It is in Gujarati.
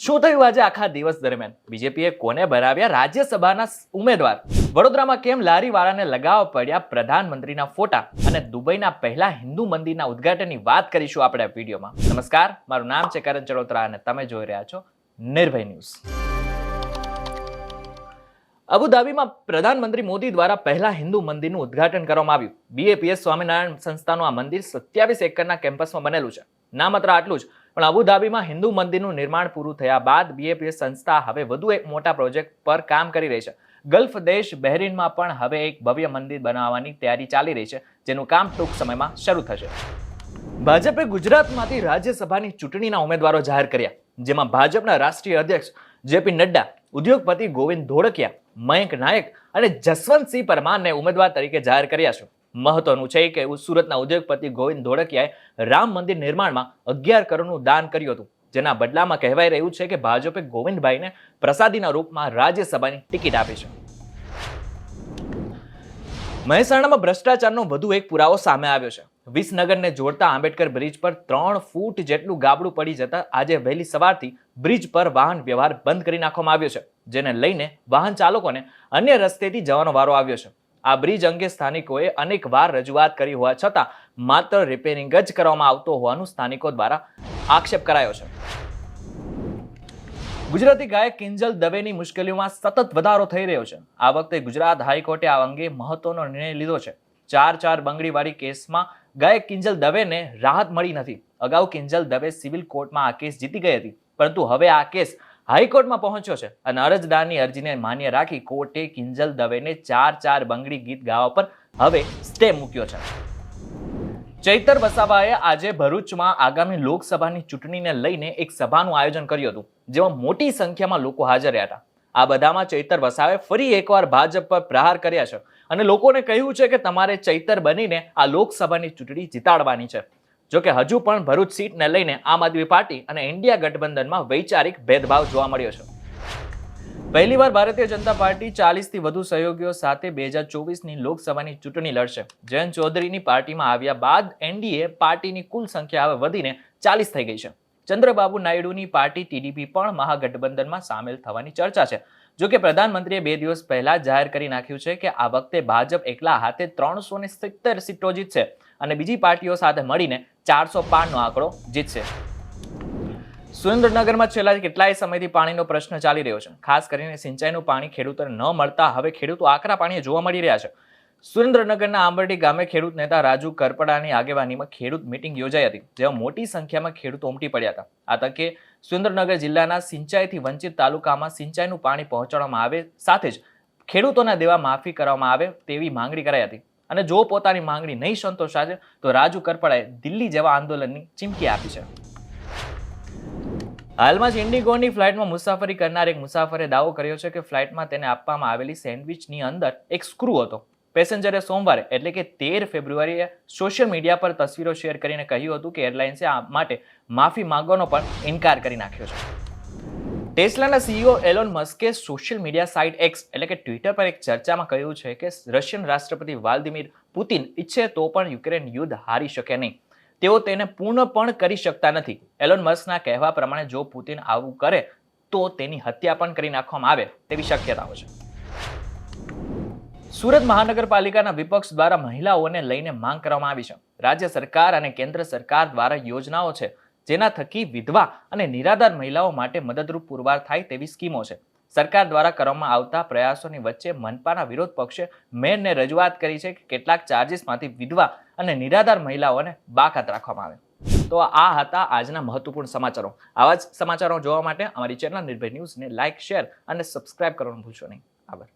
શું થયું આજે આખા દિવસ દરમિયાન? બીજેપીએ કોને બનાવ્યા રાજ્યસભાના ઉમેદવાર? વડોદરામાં કેમ લારીવાળાને લગાવવા પડ્યા પ્રધાનમંત્રીના ફોટા? અને દુબઈના પહેલા હિન્દુ મંદિરના ઉદ્ઘાટનની વાત કરીશું આપણે આ વિડીયોમાં. નમસ્કાર, મારું નામ છે કરણ ચડોતરા અને તમે જોઈ રહ્યા છો નિર્ભય ન્યૂઝ. અબુધાબીમાં પ્રધાનમંત્રી મોદી દ્વારા પહેલા હિન્દુ મંદિરનું ઉદ્ઘાટન કરવામાં આવ્યું. બીએપીએસ સ્વામિનારાયણ સંસ્થાનું આ મંદિર 27 એકરના કેમ્પસમાં બનેલું છે. ના માત્ર આટલું જ, પણ અબુધાબીમાં હિન્દુ મંદિરનું નિર્માણ પૂરું થયા બાદ બીએપીએસ સંસ્થા હવે વધુ એક મોટા પ્રોજેક્ટ પર કામ કરી રહી છે. ગલ્ફ દેશ બહેરીનમાં પણ હવે એક ભવ્ય મંદિર બનાવવાની તૈયારી ચાલી રહી છે, જેનું કામ ટૂંક સમયમાં શરૂ થશે. ભાજપે ગુજરાતમાંથી રાજ્યસભાની ચૂંટણીના ઉમેદવારો જાહેર કર્યા, જેમાં ભાજપના રાષ્ટ્રીય અધ્યક્ષ જેપી નડ્ડા, ઉદ્યોગપતિ ગોવિંદ ધોળકિયા, મયંક નાયક અને જસવંતસિંહ પરમારને ઉમેદવાર તરીકે જાહેર કર્યા છે. મહત્વનું છે કે સુરતના ઉદ્યોગપતિ ગોવિંદ ધોળકિયાએ રામ મંદિર નિર્માણમાં 11 કરોડનું દાન કર્યું હતું, જેના બદલામાં કહેવાય રહ્યું છે કે ભાજપે ગોવિંદભાઈને પ્રસાદીના રૂપમાં રાજ્યસભાની ટિકિટ આપી છે. મહેસાણામાં ભ્રષ્ટાચારનો વધુ એક પુરાવો સામે આવ્યો છે. વિસનગરને જોડતા આંબેડકર બ્રિજ પર 3 ફૂટ જેટલું ગાબડું પડી જતા આજે વહેલી સવારથી બ્રિજ પર વાહન વ્યવહાર બંધ કરી નાખવામાં આવ્યો છે, જેને લઈને વાહન ચાલકોને અન્ય રસ્તેથી જવાનો વારો આવ્યો છે. આ બ્રિજ અંગે સ્થાનિકોએ અનેક વાર રજૂઆત કરી હોવા છતાં માત્ર રિપેરિંગ જ કરવામાં આવતો હોવાનું સ્થાનિકો દ્વારા આક્ષેપ કરાયો છે. ગુજરાતી ગાયક કિંજલ દવેની મુશ્કેલીઓમાં સતત વધારો થઈ રહ્યો છે. આ વખતે ગુજરાત હાઈકોર્ટે આ અંગે મહત્વનો નિર્ણય લીધો છે. 4 બંગડીવાળી કેસમાં ગાયક કિંજલ દવેને રાહત મળી નથી. અગાઉ કિંજલ દવે સિવિલ કોર્ટમાં આ કેસ જીતી ગઈ હતી, પરંતુ હવે આ કેસ હાઈકોર્ટમાં પહોંચ્યો છે અને અરજદારની અરજીને માન્ય રાખી કોર્ટે કિંજલ દવેને 4 બંગડી ગીત ગાવા પર હવે સ્ટે મૂક્યો છે. ચૈતર વસાવાએ આજે ભરૂચમાં આગામી લોકસભાની ચૂંટણીને લઈને એક સભાનું આયોજન કર્યું હતું, જેમાં મોટી સંખ્યામાં લોકો હાજર રહ્યા હતા. આ બધામાં ચૈતર વસાવાએ ફરી એકવાર ભાજપ પર પ્રહાર કર્યા છે અને લોકોને કહ્યું છે કે તમારે ચૈતર બનીને આ લોકસભાની ચૂંટણી જીતાડવાની છે. જોકે હજુ પણ ભરૂચ સીટને લઈને આમ આદમી પાર્ટી અને ઇન્ડિયા ગઠબંધનમાં વૈચારિક ભેદભાવ જોવા મળ્યો છે. પહેલીવાર ભારતીય જનતા પાર્ટી 40 થી વધુ સહયોગીઓ સાથે 2024ની લોકસભાની ચૂંટણી લડશે. જયંત ચૌધરીની પાર્ટીમાં આવ્યા બાદ એનડીએ પાર્ટીની કુલ સંખ્યા હવે વધીને 40 થઈ ગઈ છે. ચંદ્રબાબુ નાયડુની પાર્ટી ટીડીપી પણ મહાગઠબંધનમાં સામેલ થવાની ચર્ચા છે. જોકે પ્રધાનમંત્રીએ 2 દિવસ પહેલા જાહેર કરી નાખ્યું છે કે આ વખતે ભાજપ એકલા હાથે 370 સીટો જીતશે અને બીજી પાર્ટીઓ સાથે મળીને 405નો આંકડો જીતશે. સુરેન્દ્રનગરમાં છેલ્લા કેટલાય સમયથી પાણીનો પ્રશ્ન ચાલી રહ્યો છે. ખાસ કરીને સિંચાઈનું પાણી ખેડૂતોને ન મળતા હવે ખેડૂતો આકરા પાણીએ જોવા મળી રહ્યા છે. સુરેન્દ્રનગરના આંબરડી ગામે ખેડૂત નેતા રાજુ કરપડાની આગેવાનીમાં ખેડૂત મીટિંગ યોજાઈ હતી, જેમાં મોટી સંખ્યામાં ખેડૂતો ઉમટી પડ્યા હતા. આ તકે સુરેન્દ્રનગર જિલ્લાના સિંચાઈથી વંચિત તાલુકામાં સિંચાઈનું પાણી પહોંચાડવામાં આવે, સાથે જ ખેડૂતોના દેવા માફી કરવામાં આવે તેવી માંગણી કરાઈ હતી. અને જો પોતાની માંગણી નહીં સંતોષાશે તો રાજુ કરપડાએ દિલ્હી જેવા આંદોલનની ચીમકી આપી છે. હાલમાં જ ઇન્ડિગોની ફ્લાઇટમાં મુસાફરી કરનાર એક મુસાફરે દાવો કર્યો છે કે ફ્લાઇટમાં તેને આપવામાં આવેલી સેન્ડવિચની અંદર એક સ્ક્રૂ હતો. પેસેન્જરે સોમવારે એટલે કે 13 ફેબ્રુઆરીએ સોશિયલ મીડિયા પર તસવીરો શેર કરીને કહ્યું હતું કે એરલાઇન્સે આ માટે માફી માંગવાનો પણ ઇનકાર કરી નાખ્યો છે. ટેસ્લાના સીઈઓ એલોન મસ્કે સોશિયલ મીડિયા સાઇટ એક્સ એટલે કે ટ્વિટર પર એક ચર્ચામાં કહ્યું છે કે રશિયન રાષ્ટ્રપતિ વ્લાદિમીર પુતિન ઈચ્છે તો પણ યુક્રેન યુદ્ધ હારી શકે નહીં. તેઓ તેને પૂર્ણ પણ કરી શકતા નથી. એલોન મસ્કના કહેવા પ્રમાણે જો પુતિન આવું કરે તો તેની હત્યા પણ કરી નાખવામાં આવે તેવી શક્યતાઓ છે. સુરત મહાનગરપાલિકાના વિપક્ષ દ્વારા મહિલાઓને લઈને માંગ કરવામાં આવી છે. રાજ્ય સરકાર અને કેન્દ્ર સરકાર દ્વારા યોજનાઓ છે, જેના થકી વિધવા અને નિરાધાર મહિલાઓ માટે મદદરૂપ પુરવાર થાય તેવી સ્કીમો છે. સરકાર દ્વારા કરવામાં આવતા પ્રયાસોની વચ્ચે મનપાના વિરોધ પક્ષે મેયરને રજૂઆત કરી છે કે કેટલાક ચાર્જીસમાંથી વિધવા અને નિરાધાર મહિલાઓને બાકાત રાખવામાં આવે. તો આ હતા આજના મહત્વપૂર્ણ સમાચારો. આવા જ સમાચારો જોવા માટે અમારી ચેનલ નિર્ભય ન્યૂઝને લાઇક, શેર અને સબસ્ક્રાઇબ કરવાનું ભૂલશો નહીં. આભાર.